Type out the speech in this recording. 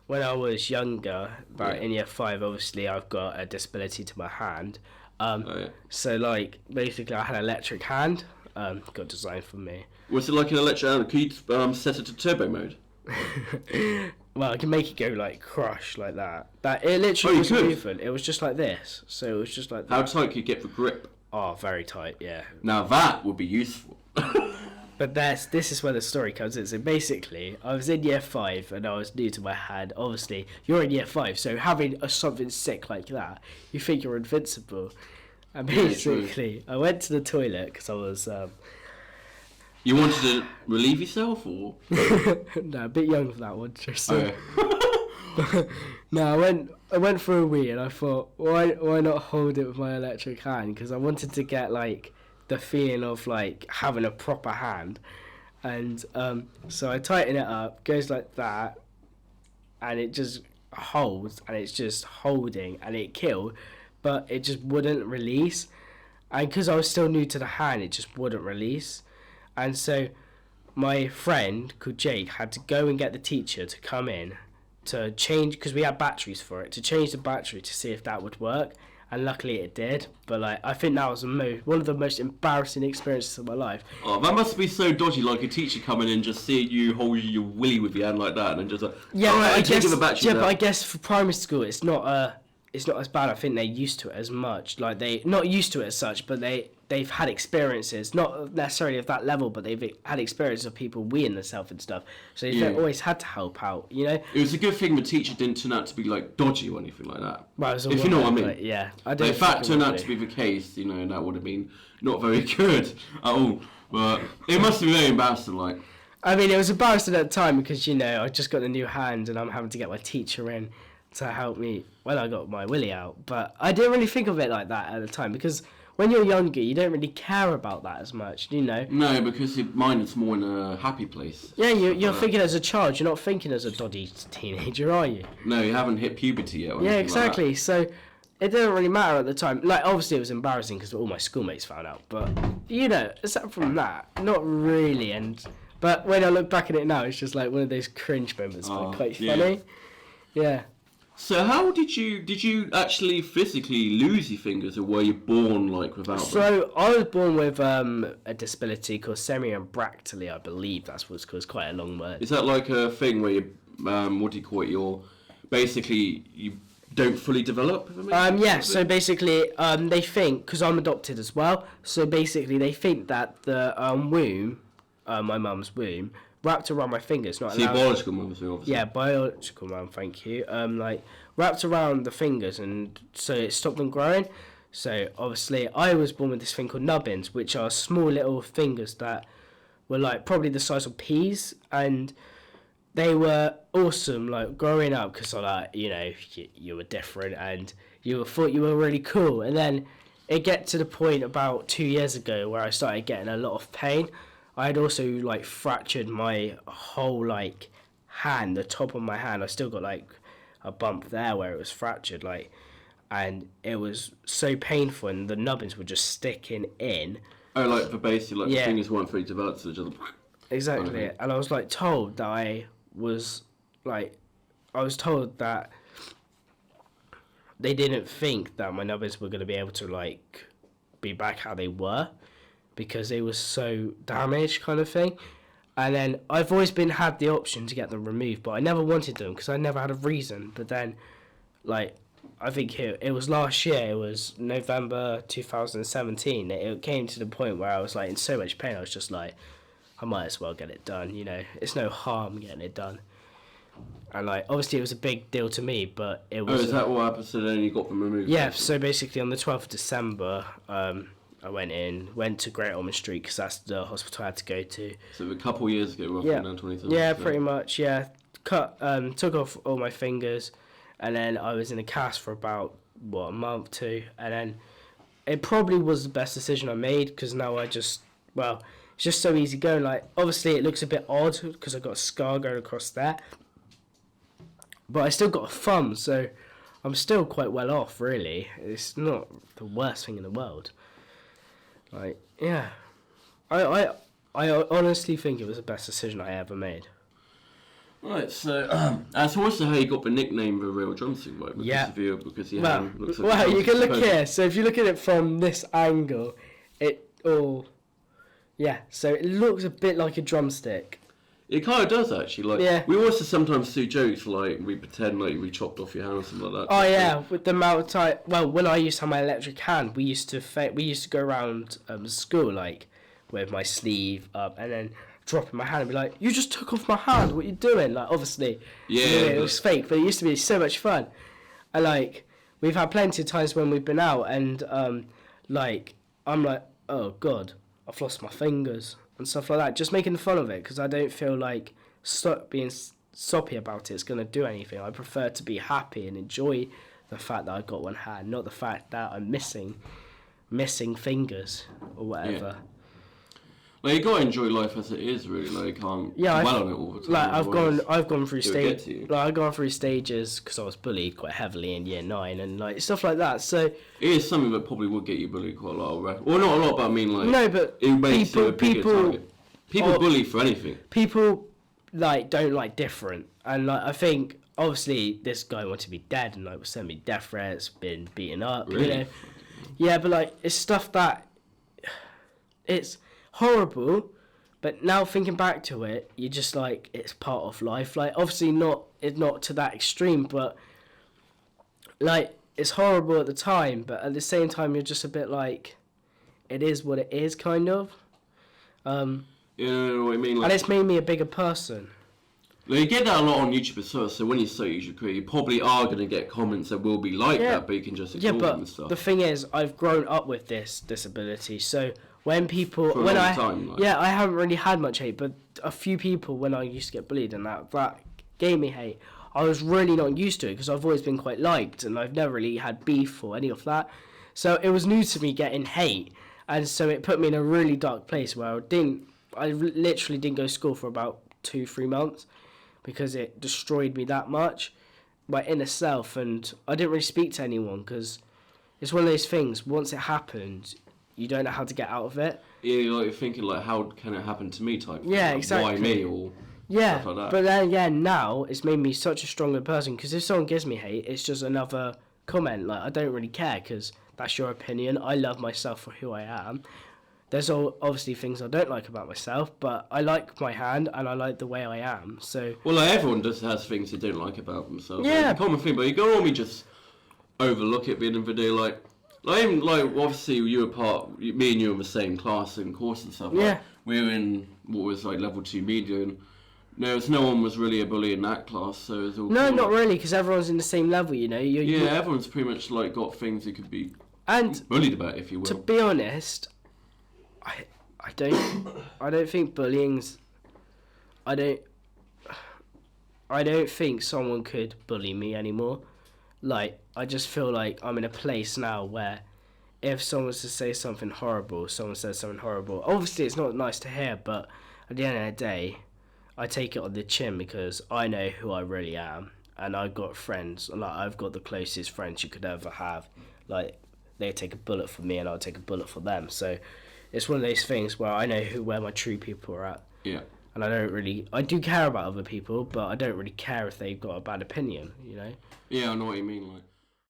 When I was younger, in year 5, obviously I've got a disability to my hand. So like basically I had an electric hand, got designed for me. Was it like an electric hand? Could you set it to turbo mode? Well, I can make it go like crush like that. That it literally was moving. It was just like this. So it was just like that. How tight could you get the grip? Oh, very tight, yeah. Now that would be useful. But this is where the story comes in. So basically, I was in year 5 and I was new to my hand. Obviously, you're in year 5, so having something sick like that, you think you're invincible. And basically, I went to the toilet because I was... You wanted to relieve yourself, or...? No, a bit young for that one, just so... No, I went for a wee and I thought, why not hold it with my electric hand? Because I wanted to get, like... the feeling of like having a proper hand, and so I tighten it up, goes like that, and it just holds, and it's just holding, and it killed, but it just wouldn't release, and because I was still new to the hand, it just wouldn't release, and so my friend called Jake had to go and get the teacher to come in to change, because we had batteries for it, to change the battery to see if that would work. And luckily it did, but like I think that was one of the most embarrassing experiences of my life. Oh, that must be so dodgy, like a teacher coming in, just seeing you hold your willy with your hand like that, and just like, yeah, but I guess for primary school it's not as bad. I think they're used to it as much. Like they not used to it as such, but they've had experiences, not necessarily of that level, but they've had experiences of people weeing themselves and stuff. So they've always had to help out, you know. It was a good thing the teacher didn't turn out to be like dodgy or anything like that. Well, if you know what I mean. Yeah, if that turned out to be the case, you know, that would have been not very good at all. But it must be very embarrassing, like. I mean, it was embarrassing at the time because, you know, I just got a new hand and I'm having to get my teacher in to help me when I got my willy out. But I didn't really think of it like that at the time because when you're younger, you don't really care about that as much, you know? No, because your mind is more in a happy place. Yeah, you're thinking as a child. You're not thinking as a dodgy teenager, are you? No, you haven't hit puberty yet. Yeah, exactly. Like so it didn't really matter at the time. Like, obviously it was embarrassing because all my schoolmates found out. But, you know, aside from that, not really. But when I look back at it now, it's just like one of those cringe moments, but quite funny. Yeah. So how did you actually physically lose your fingers, or were you born like without them? So I was born with a disability called semi-ambractally, I believe that's what it's called. It's quite a long word. Is that like a thing where you, what do you call it? You're basically you don't fully develop? Yeah. So basically, they think, because I'm adopted as well. So basically, they think that the womb, my mum's womb, wrapped around my fingers, not allowed. Biological mum, obviously. Yeah, biological mum. Thank you. Like wrapped around the fingers, and so it stopped them growing. So obviously, I was born with this thing called nubbins, which are small little fingers that were like probably the size of peas, and they were awesome. Like growing up, because like you know you were different, and you thought you were really cool, and then it get to the point about 2 years ago where I started getting a lot of pain. I had also like fractured my whole like hand, the top of my hand. I still got like a bump there where it was fractured, like, and it was so painful, and the nubbins were just sticking in. Oh, like the base, like the fingers weren't fully developed, so just exactly. And I was like told that I was told that they didn't think that my nubbins were going to be able to like be back how they were, because they were so damaged, kind of thing. And then I've always had the option to get them removed, but I never wanted them because I never had a reason. But then, like, I think it was last year, it was November 2017, it came to the point where I was like in so much pain, I was just like, I might as well get it done, you know, it's no harm getting it done. And like, obviously it was a big deal to me, but it was... Oh, is that what happened? So then you got them removed? Yeah, so basically on the 12th of December, I went to Great Ormond Street because that's the hospital I had to go to. So a couple of years ago, roughly, yeah. now 2013. Yeah, pretty much, yeah. Took off all my fingers, and then I was in a cast for about, a month, 2, and then it probably was the best decision I made, because now it's just so easy going. Like, obviously it looks a bit odd because I've got a scar going across there, but I still got a thumb, so I'm still quite well off, really. It's not the worst thing in the world. Like, yeah, I honestly think it was the best decision I ever made. Right, so that's also how you got the nickname The Real Drumstick, right? Because Yeah. because your Well, hand looks like a you can drumstick, look here. So if you look at it from this angle, so it looks a bit like a drumstick. It kind of does actually. Like, Yeah. we also sometimes do jokes like we pretend like we chopped off your hand or something like that. Oh yeah, with the amount of time. Well, when I used to have my electric hand, we used to go around school like with my sleeve up and then dropping my hand and be like, "You just took off my hand. What are you doing?" Like obviously, it was fake, but it used to be so much fun. And like we've had plenty of times when we've been out and like I'm like, "Oh God, I've lost my fingers." And stuff like that, just making fun of it because I don't feel like being soppy about it's going to do anything. I prefer to be happy and enjoy the fact that I've got one hand, not the fact that I'm missing fingers or whatever. Yeah. Like you gotta enjoy life as it is, really. Like can't dwell on it all the time. Like I've gone through stages. Like I've gone through stages because I was bullied quite heavily in year 9 and like stuff like that. So it is something that probably would get you bullied quite a lot. Well, not a lot, but I mean like no, but it makes you a bigger target. People bully for anything. People like don't like different, and like I think obviously this guy wanted to be dead and like was sending me death threats, been beaten up. Really? You know? Yeah, but like it's stuff that it's horrible. But now thinking back to it, you're just like it's part of life. Like obviously it's not to that extreme, but like it's horrible at the time. But at the same time, you're just a bit like it is what it is, kind of. You know what I mean? Like, And it's made me a bigger person. Like, you get that a lot on YouTube as well, so when you say you should quit, you probably are going to get comments that will be like that, but you can just ignore them and stuff. The thing is, I've grown up with this disability, so when people... For a long time, like. Yeah, I haven't really had much hate, but a few people, when I used to get bullied and that gave me hate, I was really not used to it, because I've always been quite liked, and I've never really had beef or any of that. So it was new to me getting hate, and so it put me in a really dark place where I literally didn't go to school for about 2-3 months because it destroyed me that much, my inner self, and I didn't really speak to anyone because it's one of those things, once it happened, you don't know how to get out of it. Yeah, you're thinking like, how can it happen to me type thing? Yeah, like, exactly. Why me or yeah, stuff like that. But then again, now it's made me such a stronger person because if someone gives me hate, it's just another comment. Like, I don't really care because that's your opinion. I love myself for who I am. There's obviously things I don't like about myself, but I like my hand and I like the way I am. So well, like everyone has things they don't like about themselves. Yeah, it's a common thing, but you can normally just overlook it at the end of the day. Like obviously me and you were in the same class and course and stuff. Yeah, like, we were in what was like level 2 media, and no one was really a bully in that class. So it was all no, not really, because everyone's in the same level. You know, everyone's pretty much like got things they could be bullied about, if you will. To be honest, I don't think bullying's. I don't think someone could bully me anymore. Like, I just feel like I'm in a place now where if someone was to say something horrible, someone says something horrible. Obviously, it's not nice to hear, but at the end of the day, I take it on the chin because I know who I really am, and I've got friends. Like, I've got the closest friends you could ever have. Like, they take a bullet for me, and I'll take a bullet for them. So it's one of those things where I know where my true people are at. Yeah. And I do care about other people, but I don't really care if they've got a bad opinion, you know? Yeah, I know what you mean, like.